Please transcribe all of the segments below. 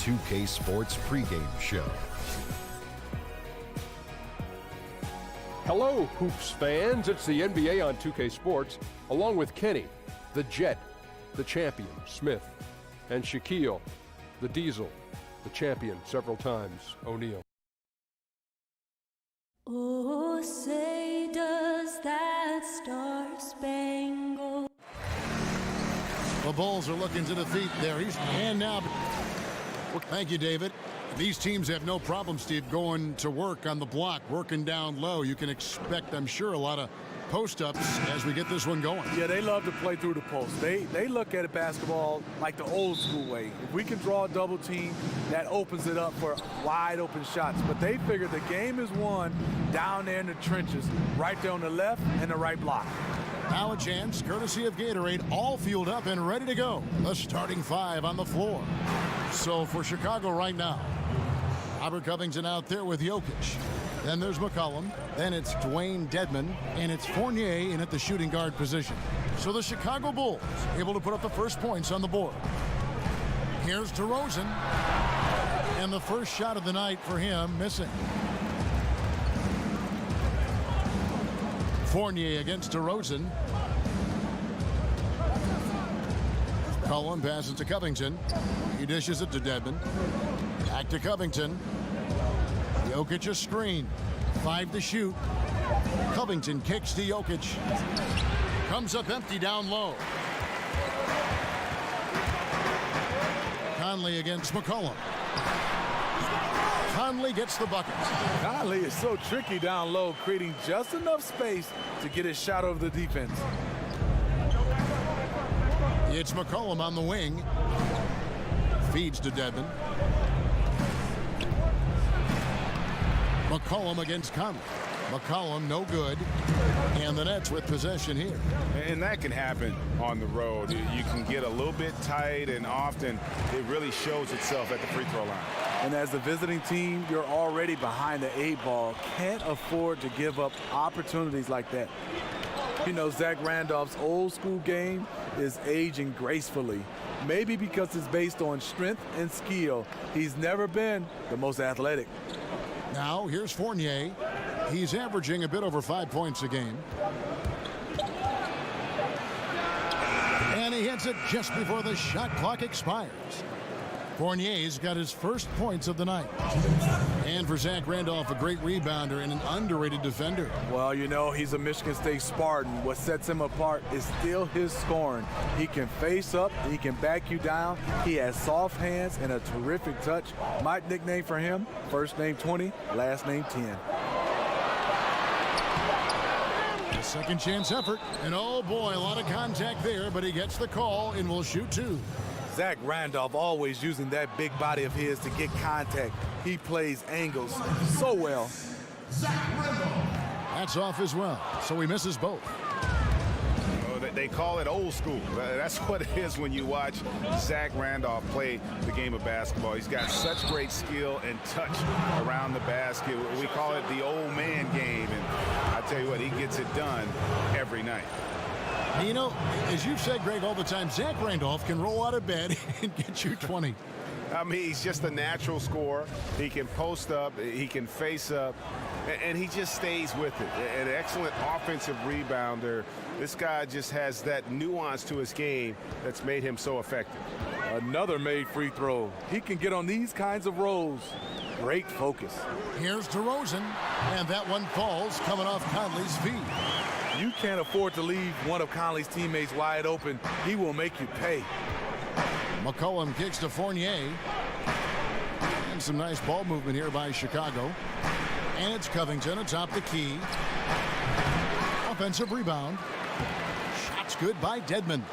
2K Sports pregame show. Hello, Hoops fans. It's the NBA on 2K Sports, along with Kenny, the Jet, the champion, Smith, and Shaquille, the Diesel, the champion several times, O'Neal. Oh, say does that star-spangled... The Bulls are looking to defeat there. And now, thank you, David. These teams have no problem, Steve, going to work on the block, working down low. You can expect, I'm sure, a lot of post-ups as we get this one going. Yeah, they love to play through the post. They look at basketball like the old school way. If we can draw a double team, that opens it up for wide open shots. But they figure the game is won down there in the trenches, right there on the left and the right block. Now a chance, courtesy of Gatorade, all fueled up and ready to go. The starting five on the floor. So for Chicago right now, Robert Covington out there with Jokic. Then there's McCollum. Then it's Dwayne Dedmon. And it's Fournier in at the shooting guard position. So the Chicago Bulls able to put up the first points on the board. Here's DeRozan. And the first shot of the night for him missing. Fournier against DeRozan. McCollum passes to Covington. He dishes it to Dedmon. Back to Covington. Jokic a screen. 5 to shoot. Covington kicks to Jokic. Comes up empty down low. Conley against McCollum. Conley gets the bucket. Conley is so tricky down low, creating just enough space to get his shot over the defense. It's McCollum on the wing. Feeds to Dedmon. McCollum against Conley. McCollum no good. And the Nets with possession here. And that can happen on the road. You can get a little bit tight, and often it really shows itself at the free throw line. And as a visiting team, you're already behind the 8-ball. Can't afford to give up opportunities like that. You know, Zach Randolph's old school game is aging gracefully. Maybe because it's based on strength and skill. He's never been the most athletic. Now here's Fournier. He's averaging a bit over 5 points a game. And he hits it just before the shot clock expires. Fournier's got his first points of the night. And for Zach Randolph, a great rebounder and an underrated defender. Well, you know, he's a Michigan State Spartan. What sets him apart is still his scoring. He can face up, he can back you down. He has soft hands and a terrific touch. My nickname for him, first name 20, last name 10. A second chance effort. And oh boy, a lot of contact there, but he gets the call and will shoot 2. Zach Randolph always using that big body of his to get contact. He plays angles so well. That's off as well, so he misses both. They call it old school. That's what it is when you watch Zach Randolph play the game of basketball. He's got such great skill and touch around the basket. We call it the old man game, and I tell you what, he gets it done every night. You know, as you've said, Greg, all the time, Zach Randolph can roll out of bed and get you 20. I mean, he's just a natural scorer. He can post up, he can face up, and he just stays with it. An excellent offensive rebounder. This guy just has that nuance to his game that's made him so effective. Another made free throw. He can get on these kinds of rolls. Great focus. Here's DeRozan, and that one falls coming off Conley's feet. You can't afford to leave one of Conley's teammates wide open. He will make you pay. McCollum kicks to Fournier. And some nice ball movement here by Chicago. And it's Covington atop the key. Offensive rebound. Shots good by Dedmon.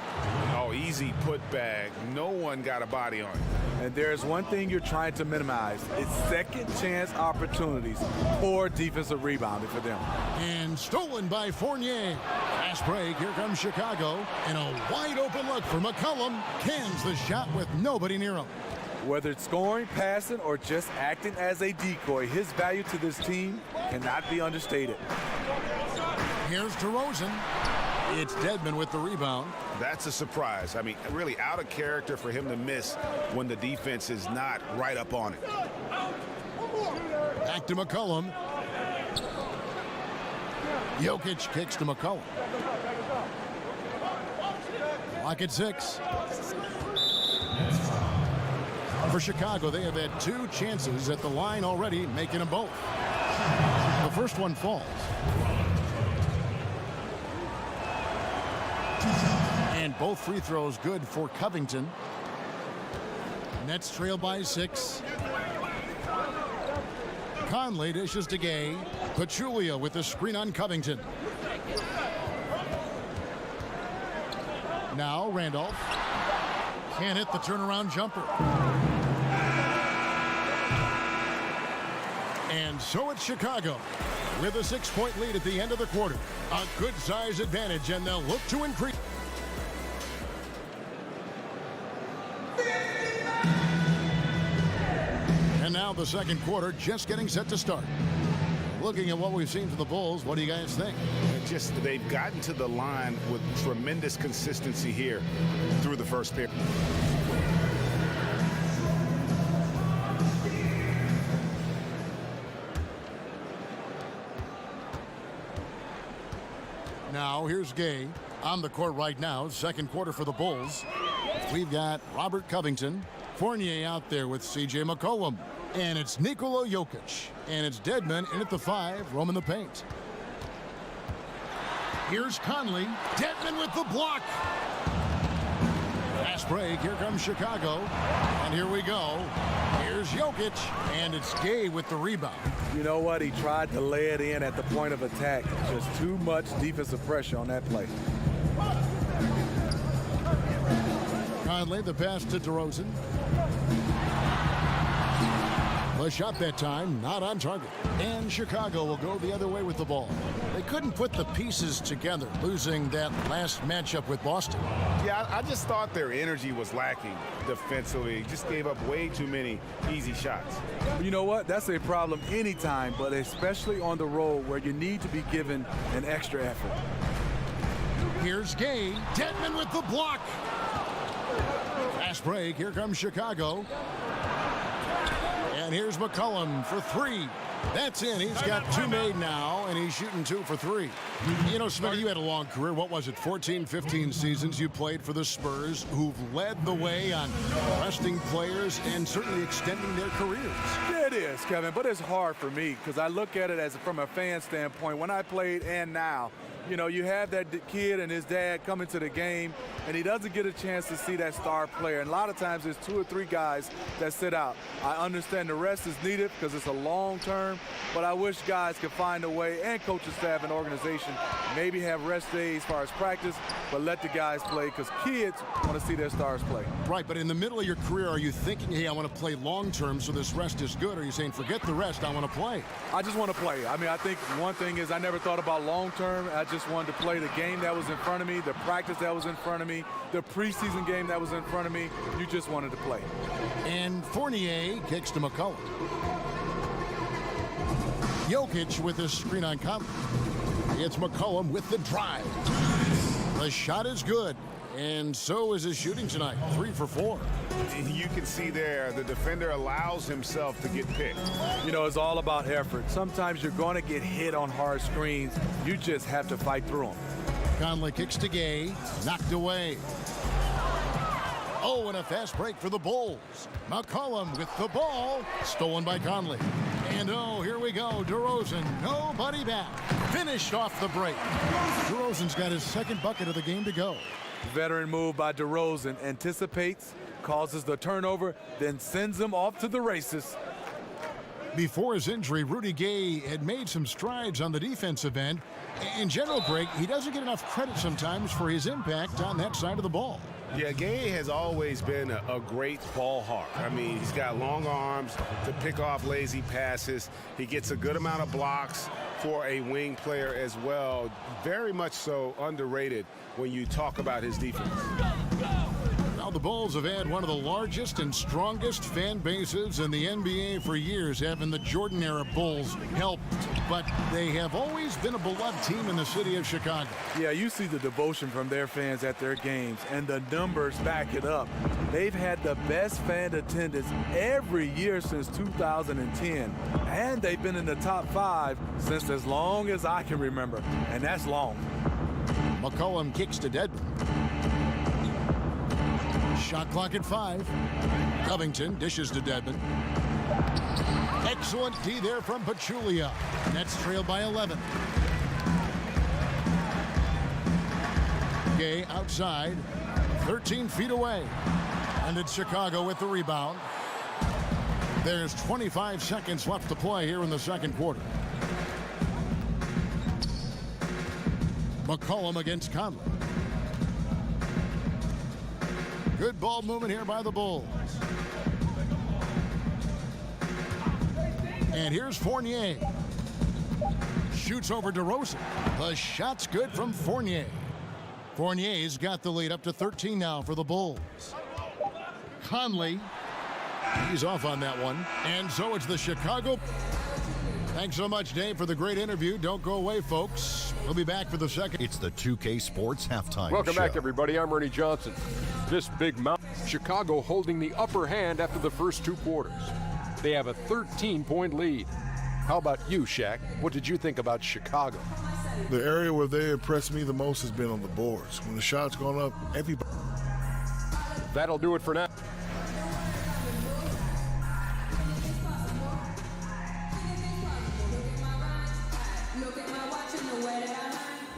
Oh, easy putback. No one got a body on it. And there's one thing you're trying to minimize. It's second chance opportunities. Poor defensive rebounding for them. And stolen by Fournier. Fast break. Here comes Chicago. And a wide open look for McCollum. Cans the shot with nobody near him. Whether it's scoring, passing, or just acting as a decoy, his value to this team cannot be understated. Here's DeRozan. It's Dedmon with the rebound. That's a surprise. I mean, really out of character for him to miss when the defense is not right up on it. Back to McCollum. Jokic kicks to McCollum. Lock at 6. For Chicago, they have had 2 chances at the line already, making them both. The first one falls. And both free throws good for Covington. Nets trail by 6. Conley dishes to Gay. Pachulia with the screen on Covington. Now Randolph. Can't hit the turnaround jumper. And so it's Chicago with a 6-point lead at the end of the quarter. A good size advantage, and they'll look to increase. And now the second quarter just getting set to start. Looking at what we've seen from the Bulls, what do you guys think? They've gotten to the line with tremendous consistency here through the first period. Now here's Gay on the court right now. Second quarter for the Bulls. We've got Robert Covington, Fournier out there with C.J. McCollum. And it's Nikola Jokic. And it's Dedmon in at the 5, roaming the paint. Here's Conley. Dedmon with the block. Fast break. Here comes Chicago. And here we go. Here's Jokic. And it's Gay with the rebound. You know what? He tried to lay it in at the point of attack. Just too much defensive pressure on that play. Conley, the pass to DeRozan. The shot that time, not on target. And Chicago will go the other way with the ball. They couldn't put the pieces together, losing that last matchup with Boston. Yeah, I just thought their energy was lacking defensively. Just gave up way too many easy shots. You know what? That's a problem anytime, but especially on the road where you need to be given an extra effort. Here's Gay. Dedmon with the block. Fast break. Here comes Chicago. And here's McCollum for 3. That's in. He's got 2 made now, and he's shooting 2 for 3. You know, Smitty, you had a long career. What was it, 14, 15 seasons you played for the Spurs, who've led the way on resting players and certainly extending their careers. Yeah, it is, Kevin, but it's hard for me because I look at it as from a fan standpoint. When I played and now, you know, you have that kid and his dad coming to the game, and he doesn't get a chance to see that star player. And a lot of times there's 2 or 3 guys that sit out. I understand the rest is needed because it's a long term, but I wish guys could find a way, and coaching staff and organization, maybe have rest days as far as practice, but let the guys play because kids want to see their stars play. Right, but in the middle of your career, are you thinking, hey, I want to play long term so this rest is good? Or are you saying, forget the rest, I want to play? I just want to play. I mean, I think one thing is I never thought about long term. I just wanted to play the game that was in front of me, the practice that was in front of me, the preseason game that was in front of me. You just wanted to play. And Fournier kicks to McCollum. Jokic with his screen on Conley. It's McCollum with the drive. The shot is good, and so is his shooting tonight. 3 for 4. You can see there the defender allows himself to get picked. You know, it's all about effort. Sometimes you're going to get hit on hard screens. You just have to fight through them. Conley kicks to Gay. Knocked away. Oh, and a fast break for the Bulls. McCollum with the ball. Stolen by Conley. And oh, here we go. DeRozan, nobody back. Finished off the break. DeRozan's got his second bucket of the game to go. Veteran move by DeRozan. Anticipates, causes the turnover, then sends him off to the races. Before his injury, Rudy Gay had made some strides on the defensive end. In general, Greg, he doesn't get enough credit sometimes for his impact on that side of the ball. Yeah, Gay has always been a great ball hawk. I mean, he's got long arms to pick off lazy passes. He gets a good amount of blocks for a wing player as well. Very much so underrated when you talk about his defense. Now Well, the Bulls have had one of the largest and strongest fan bases in the NBA for years, having the Jordan-era Bulls helped, but they have always been a beloved team in the city of Chicago. Yeah, you see the devotion from their fans at their games, and the numbers back it up. They've had the best fan attendance every year since 2010, and they've been in the top 5 since as long as I can remember, and that's long. McCollum kicks to Dedmon. Shot clock at 5. Covington dishes to Dedmon. Excellent D there from Pachulia. Nets trailed by 11. Gay outside, 13 feet away. And it's Chicago with the rebound. There's 25 seconds left to play here in the second quarter. McCollum against Conley. Good ball movement here by the Bulls. And here's Fournier. Shoots over DeRozan. The shot's good from Fournier. Fournier's got the lead up to 13 now for the Bulls. Conley. He's off on that one. And so it's the Chicago. Thanks so much, Dave, for the great interview. Don't go away, folks. We'll be back for the second. It's the 2K Sports Halftime Welcome Show. back, everybody. I'm Ernie Johnson. This big mountain, Chicago holding the upper hand after the first 2 quarters. They have a 13-point lead. How about you, Shaq? What did you think about Chicago? The area where they impressed me the most has been on the boards. When the shot's gone up, everybody. That'll do it for now.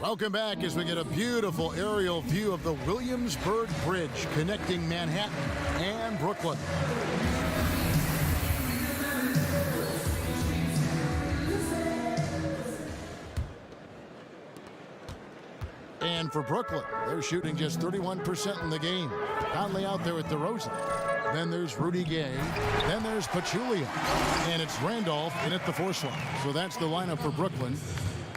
Welcome back as we get a beautiful aerial view of the Williamsburg Bridge connecting Manhattan and Brooklyn. And for Brooklyn, they're shooting just 31% in the game. Conley out there with DeRozan. Then there's Rudy Gay. Then there's Pachulia. And it's Randolph in at the force line. So that's the lineup for Brooklyn.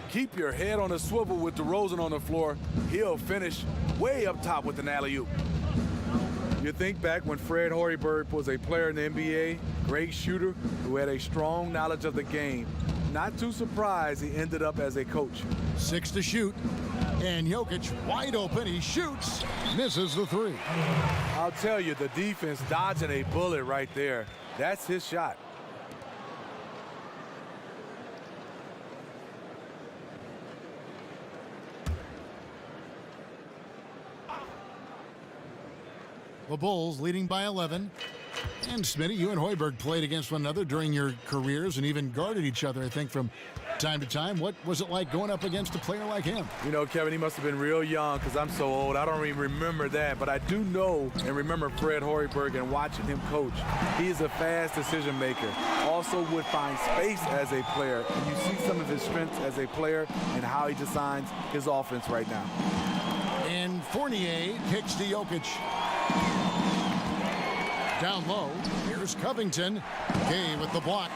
Keep your head on a swivel with DeRozan on the floor. He'll finish way up top with an alley-oop. You think back when Fred Hoiberg was a player in the NBA, great shooter who had a strong knowledge of the game. Not too surprised he ended up as a coach. 6 to shoot. And Jokic wide open. He shoots. Misses the 3. I'll tell you, the defense dodging a bullet right there. That's his shot. The Bulls leading by 11. And Smitty, you and Hoiberg played against one another during your careers and even guarded each other, I think, from time to time. What was it like going up against a player like him? You know, Kevin, he must have been real young because I'm so old. I don't even remember that. But I do know and remember Fred Hoiberg and watching him coach. He is a fast decision maker. Also would find space as a player. And you see some of his strengths as a player and how he designs his offense right now. And Fournier kicks to Jokic. Down low, here's Covington. Gay with the block.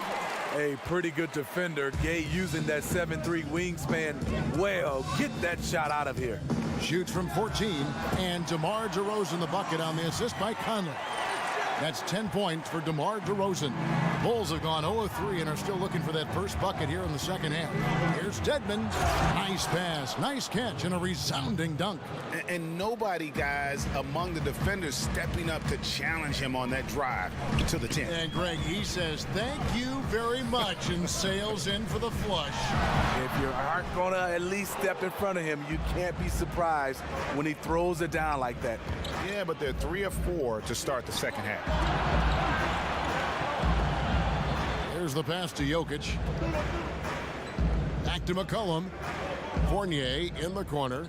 A pretty good defender. Gay using that 7'3" wingspan well. Get that shot out of here. Shoots from 14, and DeMar DeRozan the bucket on the assist by Conley. That's 10 points for DeMar DeRozan. The Bulls have gone 0-3 and are still looking for that first bucket here in the second half. Here's Dedmon. Nice pass, nice catch, and a resounding dunk. And nobody, guys, among the defenders stepping up to challenge him on that drive to the 10. And Greg, he says, thank you very much, and sails in for the flush. If you aren't going to at least step in front of him, you can't be surprised when he throws it down like that. Yeah, but they're 3 of 4 to start the second half. There's the pass to Jokic. Back to McCollum. Fournier in the corner.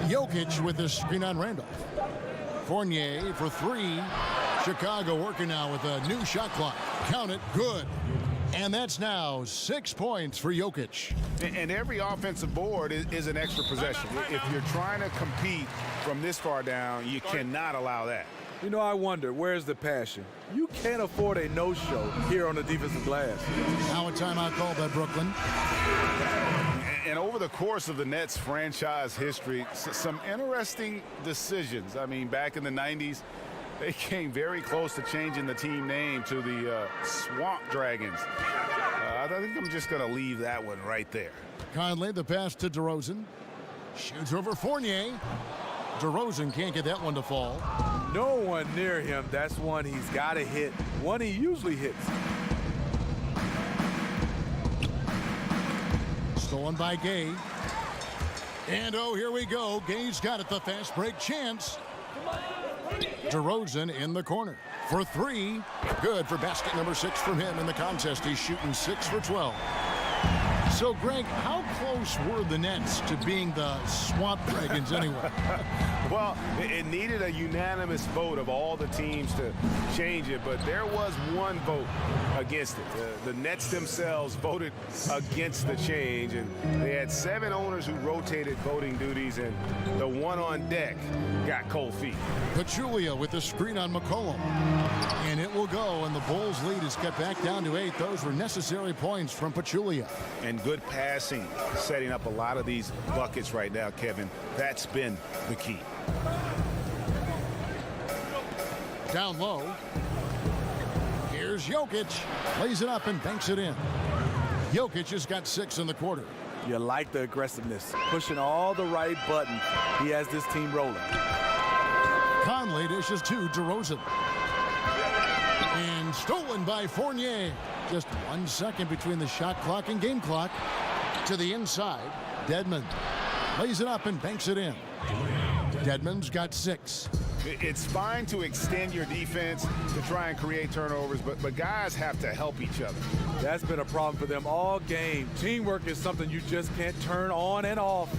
Jokic with the screen on Randolph. Fournier for 3. Chicago working now with a new shot clock. Count it, good. And that's now 6 points for Jokic. And every offensive board is an extra possession. If you're trying to compete from this far down, you cannot allow that. You know, I wonder, where's the passion? You can't afford a no-show here on the defensive glass. Now a timeout called by Brooklyn. And over the course of the Nets franchise history, some interesting decisions. I mean, back in the 90s, they came very close to changing the team name to the Swamp Dragons. I think I'm just going to leave that one right there. Conley, the pass to DeRozan. Shoots over Fournier. DeRozan can't get that one to fall. No one near him. That's one he's got to hit. One he usually hits. Stolen by Gay. And oh, here we go. Gay's got it, the fast break chance. DeRozan in the corner for three. Good for basket number 6 from him in the contest. He's shooting 6 for 12. So, Greg, how close were the Nets to being the Swamp Dragons anyway? Well, it needed a unanimous vote of all the teams to change it, but there was one vote against it. The Nets themselves voted against the change, and they had 7 owners who rotated voting duties, and the one on deck got cold feet. Pachulia with the screen on McCollum. And it will go, and the Bulls' lead is cut back down to 8. Those were necessary points from Pachulia. And good passing, setting up a lot of these buckets right now, Kevin. That's been the key. Down low. Here's Jokic. Lays it up and banks it in. Jokic has got 6 in the quarter. You like the aggressiveness, pushing all the right buttons. He has this team rolling. Conley dishes to DeRozan. And stolen by Fournier. Just 1 second between the shot clock and game clock. To the inside, Dedmon lays it up and banks it in. Dedmon's got 6. It's fine to extend your defense to try and create turnovers, but guys have to help each other. That's been a problem for them all game. Teamwork is something you just can't turn on and off.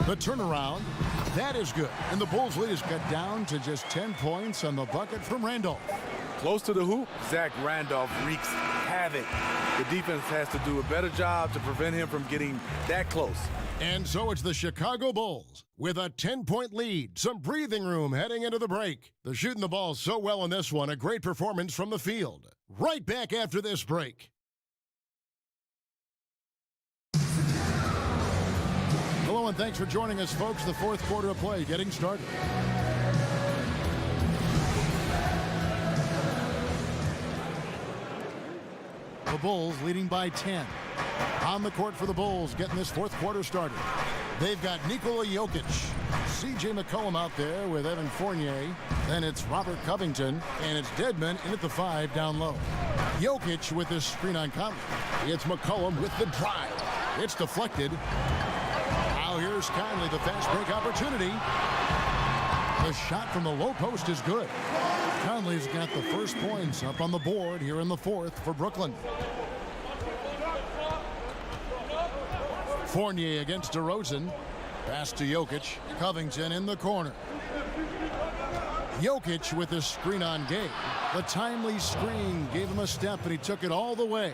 The turnaround, that is good. And the Bulls' lead is cut down to just 10 points on the bucket from Randolph. Close to the hoop, Zach Randolph wreaks havoc. The defense has to do a better job to prevent him from getting that close. And so it's the Chicago Bulls with a 10-point lead. Some breathing room heading into the break. They're shooting the ball so well in this one. A great performance from the field. Right back after this break. Hello and thanks for joining us, folks. The fourth quarter of play getting started. The Bulls leading by 10. On the court for the Bulls, getting this fourth quarter started. They've got Nikola Jokic, C.J. McCollum out there with Evan Fournier. Then it's Robert Covington, and it's Dedmon in at the 5 down low. Jokic with this screen on Conley. It's McCollum with the drive. It's deflected. Now here's Conley, the fast break opportunity. The shot from the low post is good. Conley's got the first points up on the board here in the fourth for Brooklyn. Fournier against DeRozan. Pass to Jokic. Covington in the corner. Jokic with his screen on Gay. The timely screen gave him a step, and he took it all the way.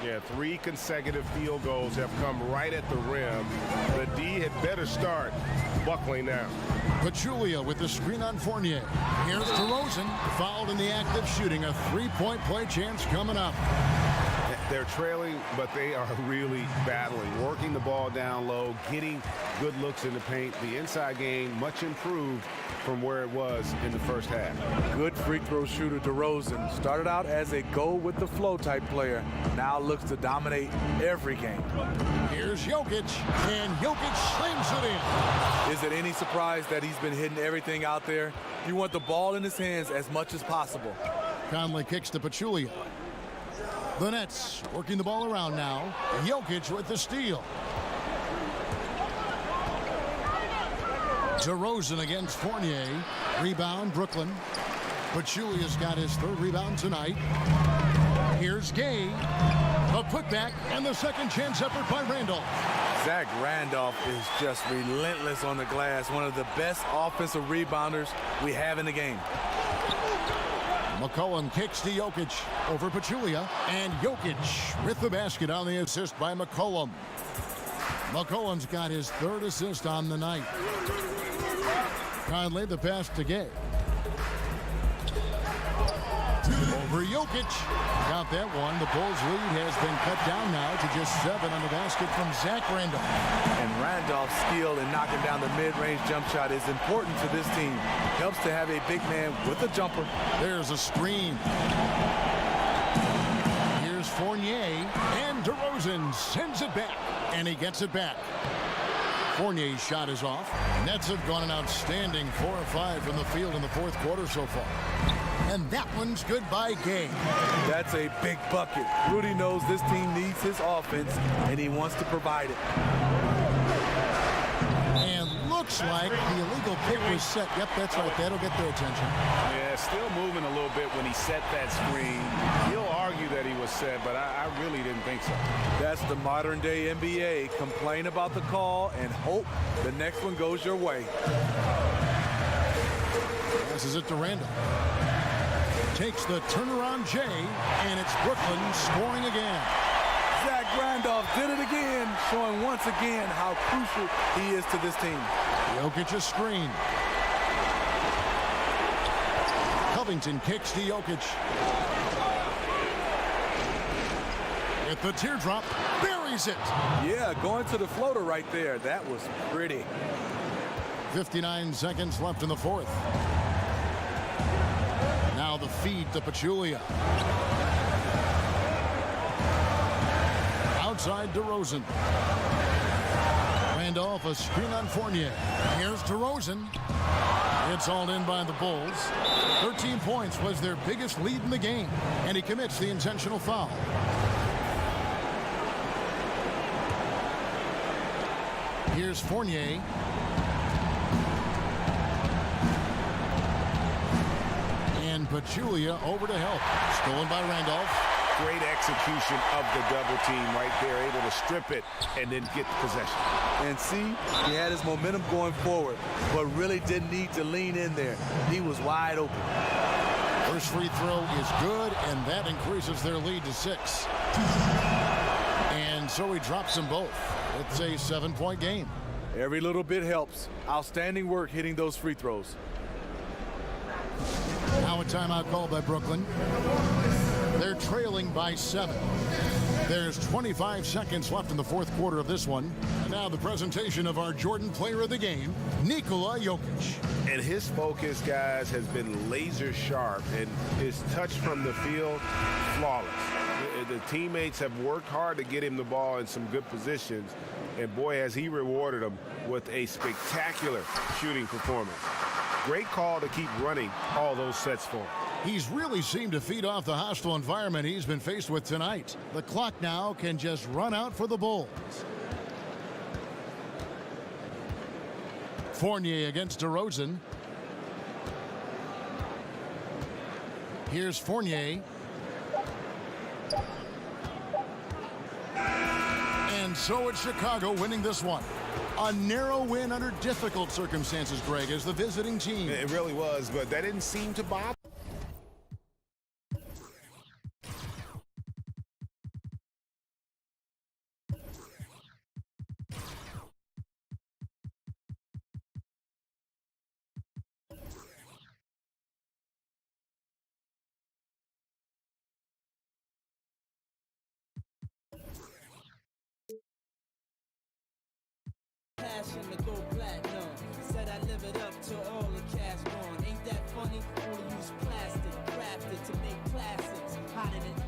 Yeah, 3 consecutive field goals have come right at the rim. The D had better start buckling now. Pachulia with the screen on Fournier. Here's DeRozan, fouled in the act of shooting. A 3-point play chance coming up. They're trailing, but they are really battling, working the ball down low, getting good looks in the paint. The inside game much improved from where it was in the first half. Good free throw shooter DeRozan. Started out as a go-with-the-flow type player. Now looks to dominate every game. Here's Jokic, and Jokic slings it in. Is it any surprise that he's been hitting everything out there? You want the ball in his hands as much as possible. Conley kicks to Pachulia. The Nets working the ball around now. Jokic with the steal. DeRozan against Fournier. Rebound, Brooklyn. Pachulia's got his 3rd rebound tonight. Here's Gay. A putback and the second chance effort by Randolph. Zach Randolph is just relentless on the glass. One of the best offensive rebounders we have in the game. McCollum kicks to Jokic over Pachulia. And Jokic with the basket on the assist by McCollum. McCollum's got his 3rd assist on the night. Conley the pass to Gay. Over Jokic. Jokic got that one. The Bulls' lead has been cut down now to just 7 on the basket from Zach Randolph. And Randolph's skill in knocking down the mid-range jump shot is important to this team. Helps to have a big man with a jumper. There's a screen. Here's Fournier, and DeRozan sends it back, and he gets it back. Fournier's shot is off. Nets have gone an outstanding 4 of 5 from the field in the fourth quarter so far. And that one's good by Gay. That's a big bucket. Rudy knows this team needs his offense, and he wants to provide it. And looks like the illegal pick was set. Yep, that's right. That'll get their attention. Yeah, still moving a little bit when he set that screen. He'll argue that he was set, but I really didn't think so. That's the modern-day NBA. Complain about the call and hope the next one goes your way. Passes it to Randall. Takes the turnaround J, and it's Brooklyn scoring again. Zach Randolph did it again, showing once again how crucial he is to this team. Jokic a screen. Covington kicks to Jokic. At the teardrop, buries it. Yeah, going to the floater right there. That was pretty. 59 seconds left in the fourth. Now the feed to Pachulia. Outside DeRozan. Randolph a screen on Fournier. Here's DeRozan. It's hauled in by the Bulls. 13 points was their biggest lead in the game, and he commits the intentional foul. Here's Fournier. And Pachulia over to help. Stolen by Randolph. Great execution of the double team right there, able to strip it and then get the possession. And see, he had his momentum going forward, but really didn't need to lean in there. He was wide open. First free throw is good, and that increases their lead to 6. And so he drops them both. It's a 7-point game. Every little bit helps. Outstanding work hitting those free throws. Now a timeout called by Brooklyn. They're trailing by 7. There's 25 seconds left in the fourth quarter of this one. And now the presentation of our Jordan Player of the Game, Nikola Jokic. And his focus, guys, has been laser sharp, and his touch from the field, flawless. The teammates have worked hard to get him the ball in some good positions, and boy, has he rewarded them with a spectacular shooting performance. Great call to keep running all those sets for him. He's really seemed to feed off the hostile environment he's been faced with tonight. The clock now can just run out for the Bulls. Fournier against DeRozan. Here's Fournier. And so it's Chicago winning this one. A narrow win under difficult circumstances, Greg, as the visiting team. It really was, but that didn't seem to bother. Passion to go platinum. Said I live it up to all the cash gone. Ain't that funny? Only use plastic, crafted to make classics. Hotter than